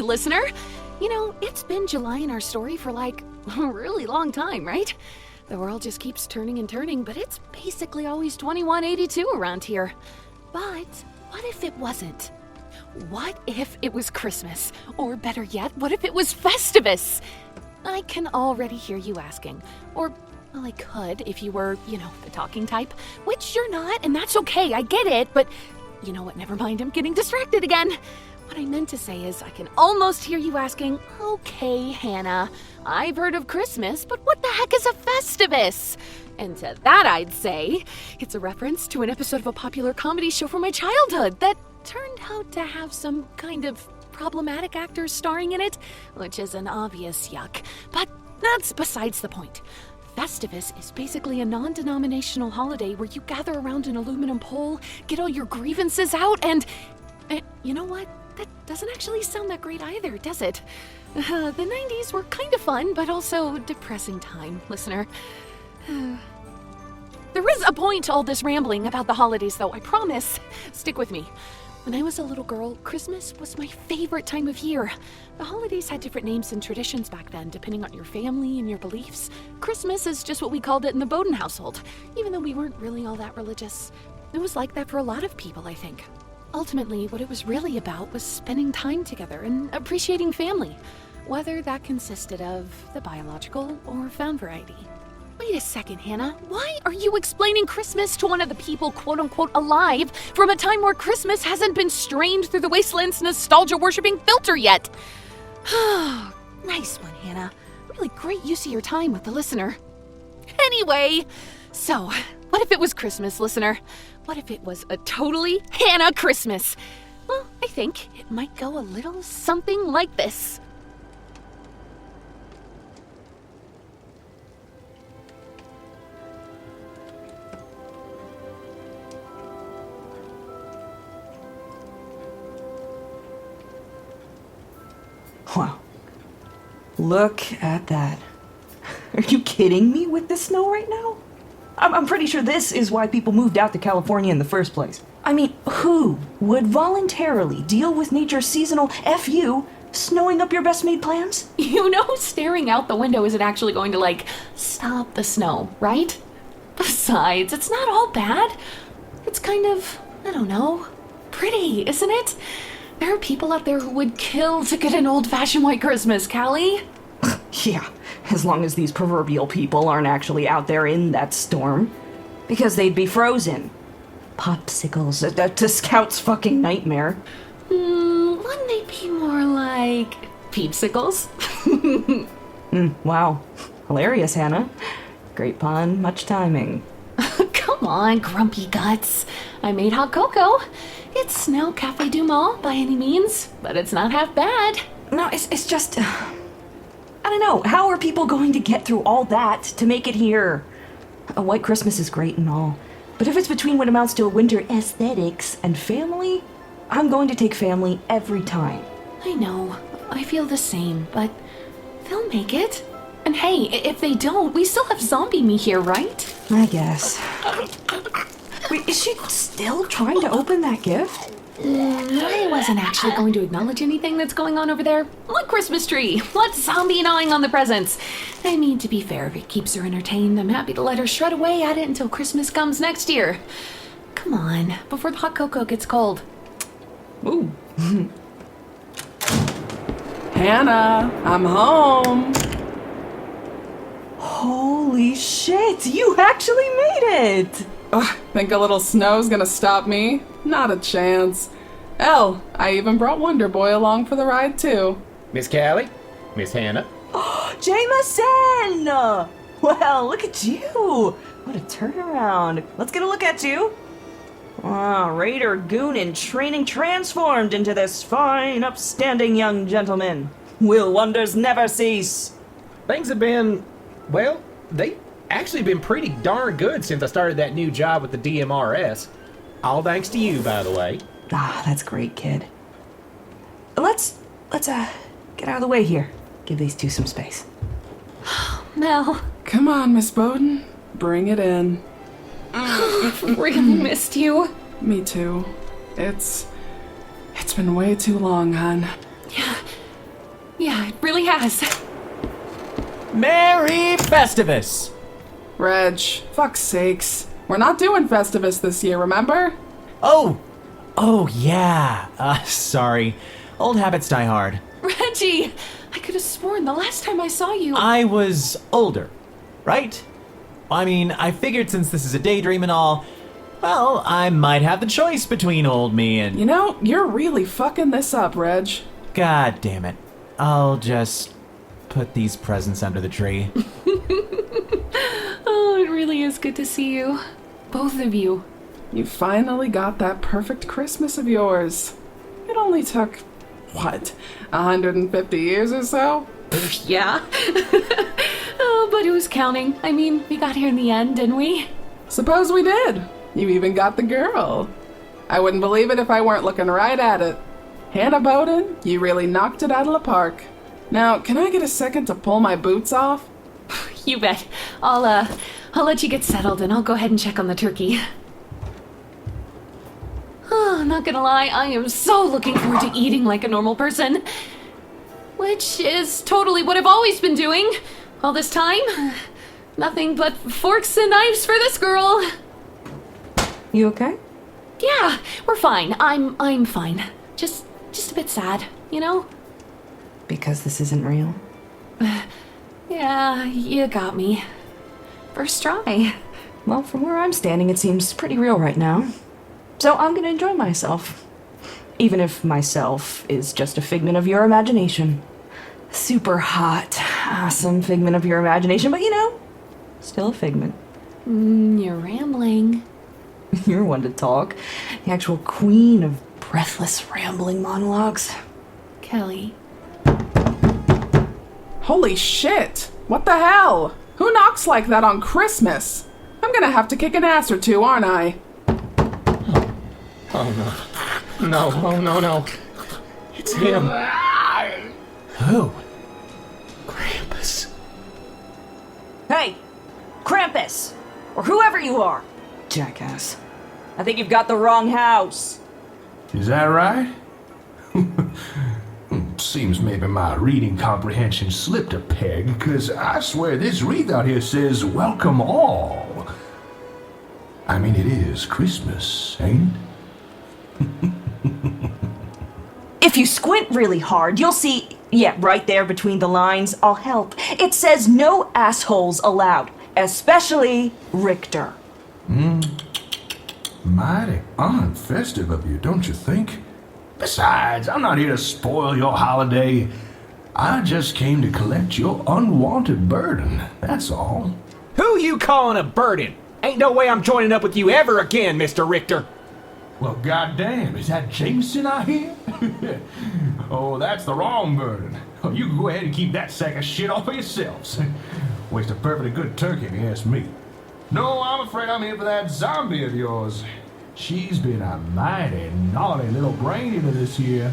listener. You know, it's been July in our story for like a really long time, right? The world just keeps turning and turning, but it's basically always 2182 around here. But what if it wasn't? What if it was Christmas? Or better yet, what if it was Festivus? I can already hear you asking. Or, well, I could if you were, the talking type. Which you're not, and that's okay, I get it, but you know what, never mind, I'm getting distracted again. What I meant to say is I can almost hear you asking, okay, Hannah, I've heard of Christmas, but what the heck is a Festivus? And to that I'd say, it's a reference to an episode of a popular comedy show from my childhood that turned out to have some kind of problematic actors starring in it, which is an obvious yuck. But that's besides the point. Festivus is basically a non-denominational holiday where you gather around an aluminum pole, get all your grievances out, and you know what? That doesn't actually sound that great either, does it? The 90s were kind of fun, but also depressing time, listener. There is a point to all this rambling about the holidays, though, I promise. Stick with me. When I was a little girl, Christmas was my favorite time of year. The holidays had different names and traditions back then, depending on your family and your beliefs. Christmas is just what we called it in the Bowden household, even though we weren't really all that religious. It was like that for a lot of people, I think. Ultimately, what it was really about was spending time together and appreciating family, whether that consisted of the biological or found variety. Wait a second, Hannah. Why are you explaining Christmas to one of the people, quote-unquote, alive from a time where Christmas hasn't been strained through the wasteland's nostalgia-worshipping filter yet? Nice one, Hannah. Really great use of your time with the listener. Anyway, so, what if it was Christmas, listener? What if it was a totally Hannah Christmas? Well, I think it might go a little something like this. Wow. Look at that. Are you kidding me with the snow right now? I'm pretty sure this is why people moved out to California in the first place. I mean, who would voluntarily deal with nature's seasonal FU snowing up your best made plans? You know, staring out the window isn't actually going to, stop the snow, right? Besides, it's not all bad. It's kind of, I don't know, pretty, isn't it? There are people out there who would kill to get an old-fashioned white Christmas, Cali. Yeah, as long as these proverbial people aren't actually out there in that storm. Because they'd be frozen. Popsicles, a scout's fucking nightmare. Wouldn't they be more like peepsicles? Wow. Hilarious, Hannah. Great pun, much timing. Come on, grumpy guts. I made hot cocoa. It's no Café du Monde by any means, but it's not half bad. No, it's just... I don't know, how are people going to get through all that to make it here? A white Christmas is great and all, but if it's between what amounts to a winter aesthetics and family, I'm going to take family every time. I know, I feel the same, but they'll make it. And hey, if they don't, we still have zombie me here, right? I guess. Wait, is she still trying to open that gift? I wasn't actually going to acknowledge anything that's going on over there. What Christmas tree? What zombie gnawing on the presents? I mean, to be fair, if it keeps her entertained, I'm happy to let her shred away at it until Christmas comes next year. Come on, before the hot cocoa gets cold. Ooh. Hannah, I'm home. Holy shit, you actually made it! Think a little snow's gonna stop me? Not a chance. Hell, I even brought Wonder Boy along for the ride too. Miss Cali? Miss Hannah? Jameson! Well, look at you! What a turnaround. Let's get a look at you. Raider, goon, and training transformed into this fine, upstanding young gentleman. Will wonders never cease? Things have been, well, they actually been pretty darn good since I started that new job with the DMRS. All thanks to you, by the way. That's great, kid. Let's get out of the way here. Give these two some space. Mel. Come on, Miss Bowden. Bring it in. Really missed you. Me too. It's been way too long, hon. Yeah, Yeah, it really has. Merry Festivus! Reg, fuck's sakes. We're not doing Festivus this year, remember? Oh yeah. Sorry. Old habits die hard. Reggie! I could have sworn the last time I saw you... I was older, right? I mean, I figured since this is a daydream and all, well, I might have the choice between old me and... You know, you're really fucking this up, Reg. God damn it. I'll just put these presents under the tree. Oh, it really is good to see you. Both of you. You finally got that perfect Christmas of yours. It only took, what, 150 years or so? Yeah. Oh, but who's counting? I mean, we got here in the end, didn't we? Suppose we did. You even got the girl. I wouldn't believe it if I weren't looking right at it. Hannah Bowden, you really knocked it out of the park. Now, can I get a second to pull my boots off? You bet. I'll let you get settled and I'll go ahead and check on the turkey. Oh, not gonna lie, I am so looking forward to eating like a normal person. Which is totally what I've always been doing all this time. Nothing but forks and knives for this girl. You okay? Yeah, we're fine. I'm fine. Just a bit sad, you know? Because this isn't real. Yeah, you got me. First try. Well, from where I'm standing, it seems pretty real right now. So I'm gonna enjoy myself. Even if myself is just a figment of your imagination. Super hot, awesome figment of your imagination, but you know, still a figment. You're rambling. You're one to talk. The actual queen of breathless, rambling monologues. Kelly. Holy shit! What the hell? Who knocks like that on Christmas? I'm gonna have to kick an ass or two, aren't I? Oh no. No, oh no. It's him. Who? Krampus. Hey! Krampus! Or whoever you are! Jackass. I think you've got the wrong house. Is that right? Seems maybe my reading comprehension slipped a peg, because I swear this wreath out here says, welcome all. I mean, it is Christmas, ain't it? If you squint really hard, you'll see... Yeah, right there between the lines. I'll help. It says no assholes allowed. Especially Rictor. Mighty unfestive of you, don't you think? Besides, I'm not here to spoil your holiday. I just came to collect your unwanted burden, that's all. Who you calling a burden? Ain't no way I'm joining up with you ever again, Mr. Rictor. Well, goddamn, is that Jameson I hear? Oh, that's the wrong burden. Oh, you can go ahead and keep that sack of shit off of yourselves. Waste a perfectly good turkey, if you ask me. No, I'm afraid I'm here for that zombie of yours. She's been a mighty naughty little brain eater this year.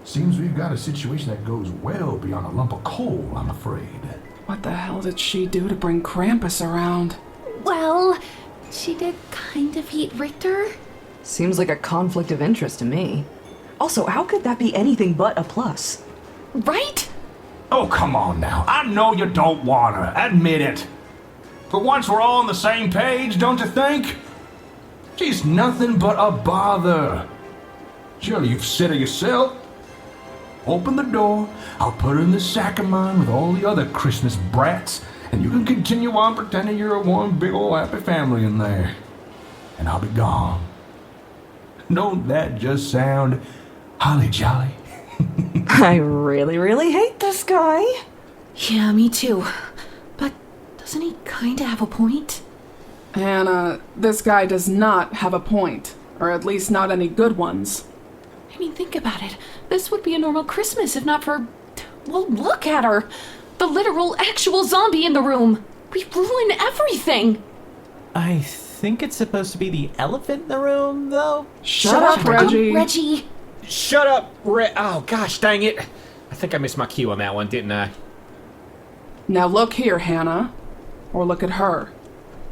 Seems we've got a situation that goes well beyond a lump of coal, I'm afraid. What the hell did she do to bring Krampus around? Well, she did kind of eat Rictor. Seems like a conflict of interest to me. Also, how could that be anything but a plus? Right? Oh, come on now. I know you don't wanna. Admit it. But once we're all on the same page, don't you think? She's nothing but a bother. Surely you've said it yourself. Open the door, I'll put her in the sack of mine with all the other Christmas brats, and you can continue on pretending you're one big old happy family in there. And I'll be gone. Don't that just sound holly jolly? I really, really hate this guy. Yeah, me too. But doesn't he kinda have a point? Hannah, this guy does not have a point. Or at least not any good ones. I mean, think about it. This would be a normal Christmas if not for... Well, look at her. The literal, actual zombie in the room. We ruin everything. I think it's supposed to be the elephant in the room, though. Shut up, Reggie. Reggie. Shut up, Oh, gosh, dang it. I think I missed my cue on that one, didn't I? Now look here, Hannah. Or look at her.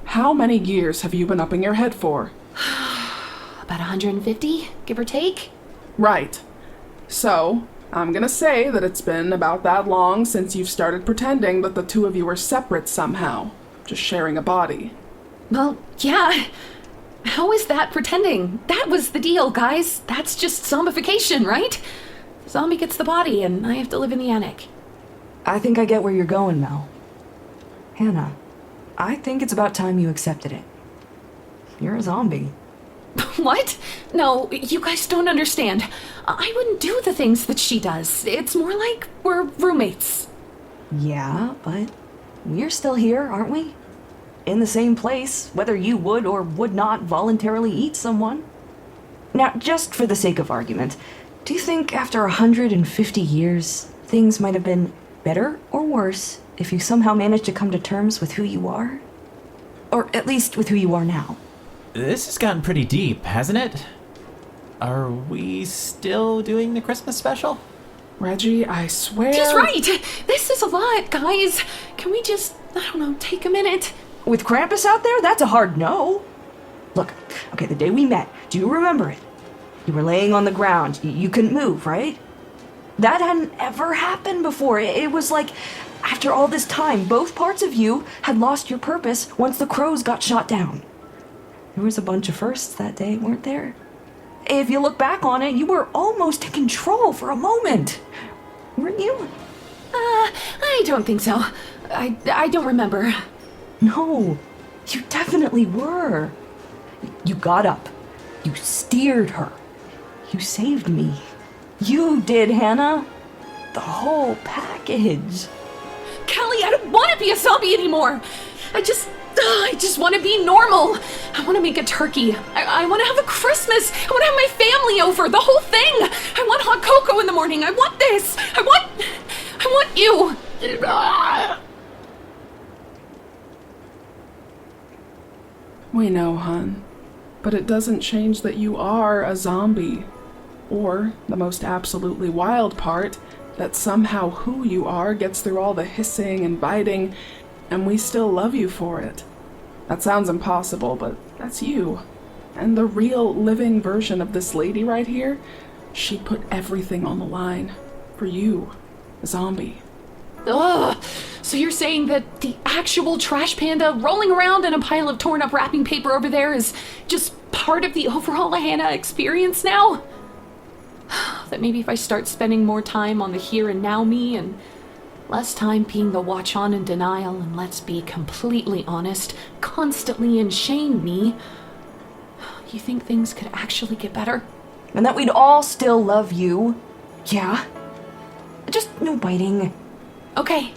How many years have you been upping your head for? About 150, give or take. Right. So, I'm gonna say that it's been about that long since you've started pretending that the two of you are separate somehow, just sharing a body. Well, yeah. How is that pretending? That was the deal, guys. That's just zombification, right? Zombie gets the body, and I have to live in the attic. I think I get where you're going, Mel. Hannah, I think it's about time you accepted it. You're a zombie. What? No, you guys don't understand. I wouldn't do the things that she does. It's more like we're roommates. Yeah, but we're still here, aren't we? In the same place, whether you would or would not voluntarily eat someone. Now, just for the sake of argument, do you think after 150 years, things might have been better or worse if you somehow managed to come to terms with who you are? Or at least with who you are now? This has gotten pretty deep, hasn't it? Are we still doing the Christmas special? Reggie, I swear... He's right! This is a lot, guys. Can we just, I don't know, take a minute? With Krampus out there, that's a hard no. Look, okay, the day we met, do you remember it? You were laying on the ground. You couldn't move, right? That hadn't ever happened before. It was like, after all this time, both parts of you had lost your purpose once the crows got shot down. There was a bunch of firsts that day, weren't there? If you look back on it, you were almost in control for a moment. Weren't you? I don't think so. I don't remember. No, you definitely were. You got up. You steered her. You saved me. You did, Hannah. The whole package. Cali, I don't want to be a zombie anymore. I just want to be normal. I want to make a turkey. I want to have a Christmas. I want to have my family over. The whole thing. I want hot cocoa in the morning. I want this. I want you. We know, hon. But it doesn't change that you are a zombie. Or, the most absolutely wild part, that somehow who you are gets through all the hissing and biting, and we still love you for it. That sounds impossible, but that's you. And the real living version of this lady right here, she put everything on the line. For you, a zombie. Ugh. So you're saying that the actual trash panda rolling around in a pile of torn up wrapping paper over there is just part of the overall Hannah experience now? That maybe if I start spending more time on the here and now me and less time being the watch on and denial and, let's be completely honest, constantly in shame me, you think things could actually get better? And that we'd all still love you. Yeah. Just no biting. Okay.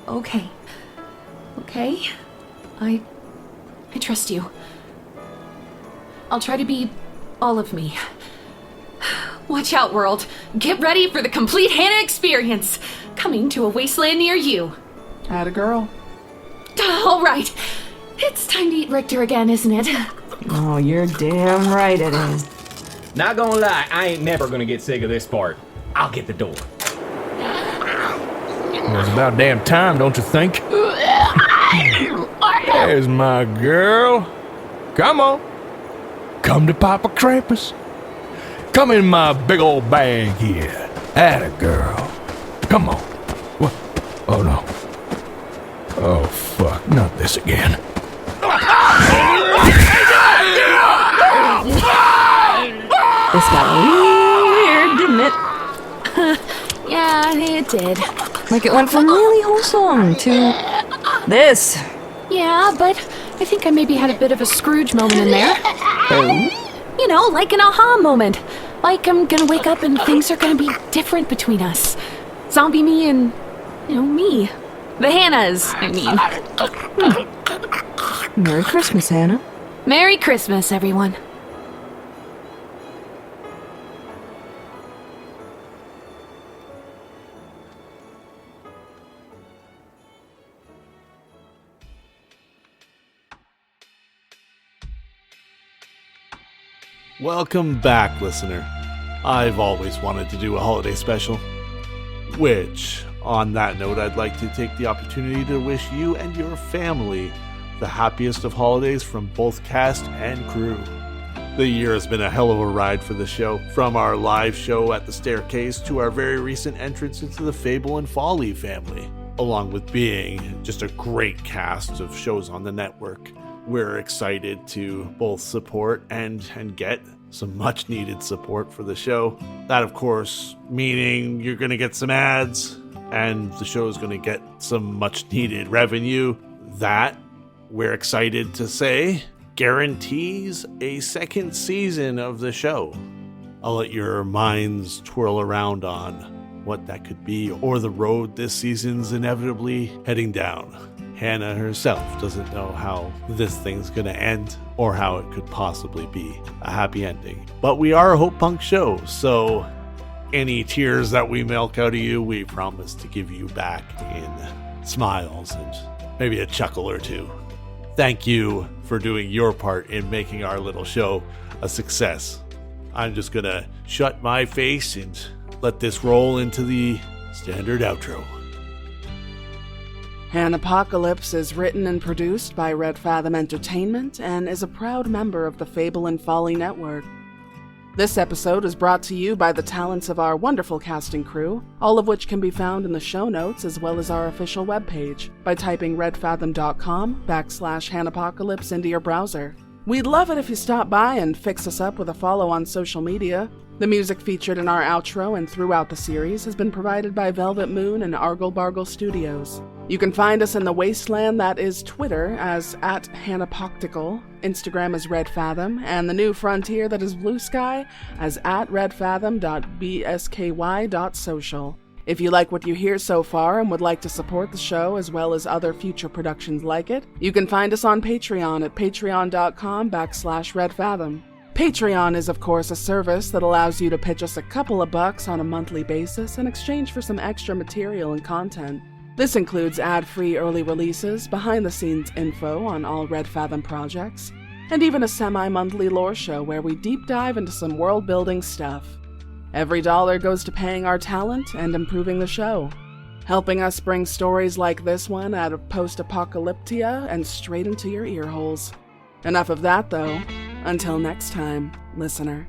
Okay. I trust you. I'll try to be all of me. Watch out, world. Get ready for the complete Hannah experience. Coming to a wasteland near you. Atta girl. All right. It's time to eat Rictor again, isn't it? Oh, you're damn right it is. Not gonna lie, I ain't never gonna get sick of this part. I'll get the door. Well, it's about damn time, don't you think? There's my girl. Come on. Come to Papa Krampus. Come in my big old bag here. Atta girl. Come on. What? Oh, no. Oh, fuck. Not this again. This got weird, didn't it? Yeah, it did. Like it went from really wholesome to this. Yeah, but I think I maybe had a bit of a Scrooge moment in there. Oh? You know, like an aha moment. Like I'm gonna wake up and things are gonna be different between us. Zombie me and, me. The Hannahs, I mean. Merry Christmas, Hannah. Merry Christmas, everyone. Welcome back, listener. I've always wanted to do a holiday special. Which, on that note, I'd like to take the opportunity to wish you and your family the happiest of holidays from both cast and crew. The year has been a hell of a ride for the show, from our live show at the Staircase to our very recent entrance into the Fable and Folly family. Along with being just a great cast of shows on the network, we're excited to both support and get some much needed support for the show. That, of course, meaning you're going to get some ads and the show is going to get some much needed revenue. That, we're excited to say, guarantees a second season of the show. I'll let your minds twirl around on what that could be, or the road this season's inevitably heading down. Hannah herself doesn't know how this thing's gonna end, or how it could possibly be a happy ending. But we are a Hope Punk show, so any tears that we milk out of you, we promise to give you back in smiles and maybe a chuckle or two. Thank you for doing your part in making our little show a success. I'm just gonna shut my face and let this roll into the standard outro. Hannahpocalypse is written and produced by Red Fathom Entertainment and is a proud member of the Fable and Folly Network. This episode is brought to you by the talents of our wonderful casting crew, all of which can be found in the show notes as well as our official webpage by typing redfathom.com/Hannahpocalypse into your browser. We'd love it if you stop by and fix us up with a follow on social media. The music featured in our outro and throughout the series has been provided by Velvet Moon and Argle Bargle Studios. You can find us in the wasteland that is Twitter as @Hannahpocalypse, Instagram as Red Fathom, and the new frontier that is Blue Sky as @redfathom.bsky.social. If you like what you hear so far and would like to support the show as well as other future productions like it, you can find us on Patreon at patreon.com/redfathom. Patreon is, of course, a service that allows you to pitch us a couple of bucks on a monthly basis in exchange for some extra material and content. This includes ad-free early releases, behind-the-scenes info on all Red Fathom projects, and even a semi-monthly lore show where we deep dive into some world-building stuff. Every dollar goes to paying our talent and improving the show, helping us bring stories like this one out of post-apocalyptia and straight into your ear holes. Enough of that, though. Until next time, listener.